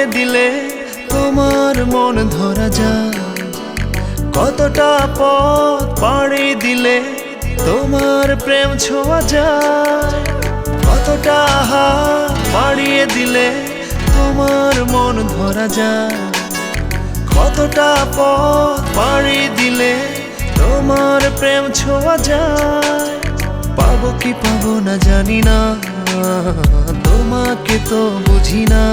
পাড়িয়ে দিলে তোমার মন ধরা যায়। কতটা পথ পাড়ি দিলে তোমার প্রেম ছোঁয়া যায়। কতটা হাত পাড়িয়ে দিলে তোমার মন ধরা যায়। কতটা পথ পাড়ি দিলে তোমার প্রেম ছোঁয়া যায়। পাবো কি পাবো না জানি না, তোমাকে তো বুঝি না।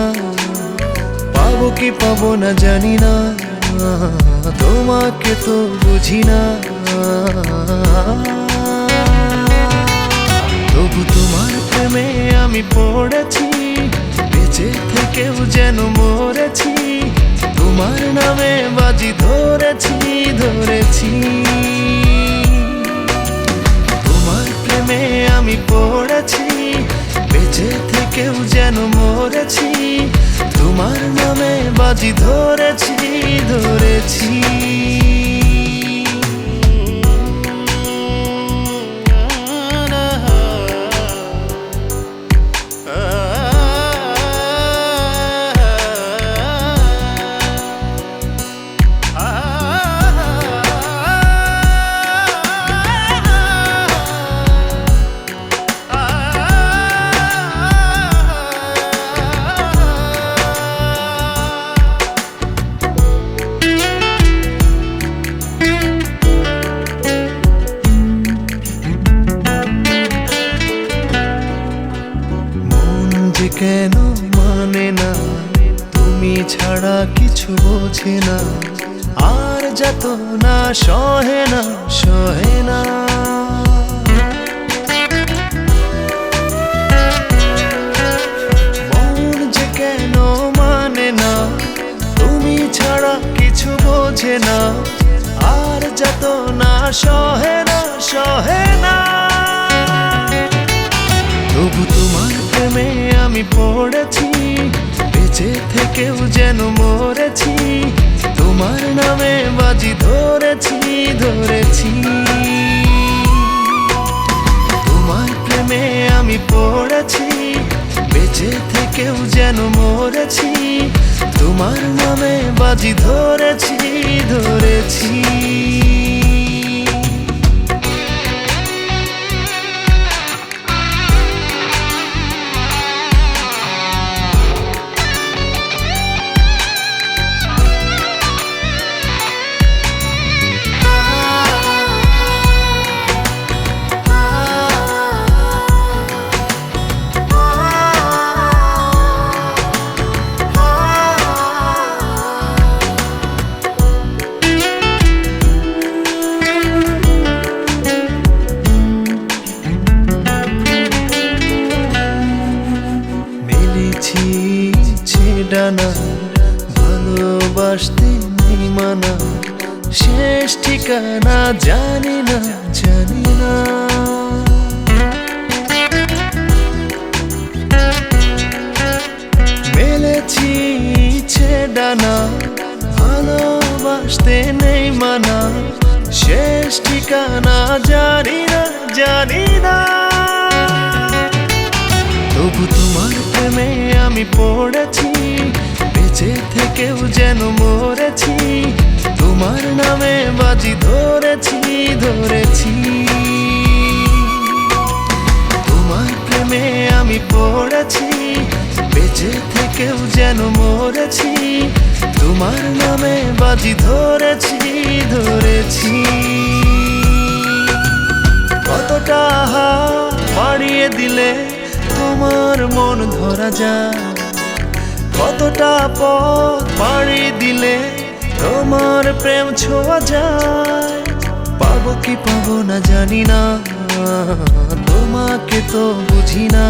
পাবো কি পাবো না জানি না, তোমাকে তো বুঝি না। তবু তোমার প্রেমে আমি পড়েছি, বেঁচে থেকেও যেন মরেছি। তোমার নামে বাজি ধরেছি ধরেছি। তোমার প্রেমে আমি পড়েছি, বেঁচে থেকেও যেন মরেছি। তোমার নামে বাজি ধরেছি ধরেছি। কেন মানে না, তুমি ছাড়া কিছু বোঝে না। আর যত না সহে না সহে না। মন যে কেন মানে না, তুমি ছাড়া কিছু বোঝে না। আর যত না সহে না সহে না। তবু তোমার প্রেমে আমি পড়েছি, বেঁচে থেকেও যেন মরেছি। তোমার নামে বাজি ধরেছি ধরেছি। তোমার প্রেমে আমি পড়েছি, বেঁচে থেকেও যেন মরেছি। তোমার নামে বাজি ধরেছি ধরেছি। ডানা ভালোবাসতে নেই মানা, শেষ ঠিকানা জানি না জানি না। মেলেছি ইচ্ছে ডানা ভালোবাসতে নেই মানা, শেষ ঠিকানা জানি না জানি না। তবু তোমার প্রেমে আমি পড়েছি, বেঁচে থেকেও যেন মরেছি। তোমার নামে বাজি ধরেছি ধরেছি। তোমার প্রেমে আমি পড়েছি, বেঁচে থেকেও যেন মরেছি। তোমার নামে বাজি ধরেছি ধরেছি। কতটা হাত বাড়িয়ে দিলে তোমার মন ধরা যায়। কতটা পথ পাড়ি দিলে তোমার প্রেম ছোঁয়া যায়। পাবো কি পাবো না জানি না, তোমাকে তো বুঝি না।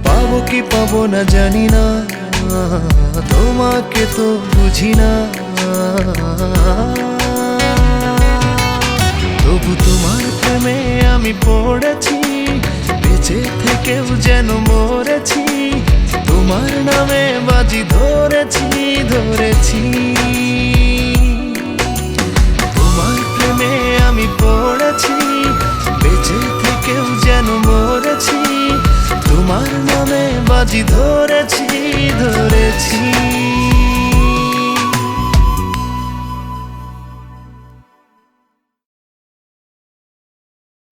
পাবো কি পাবো না জানি না, তোমাকে তো বুঝি না। তবু তোমার প্রেমে আমি পড়েছি, বেঁচে থেকেও যেন মরেছি। তোমার নামে বাজি ধরেছি ধরেছি। তোমার প্রেমে আমি পড়েছি, বেঁচে থেকেও যেন মরেছি। তোমার নামে বাজি ধরেছি ধরেছি।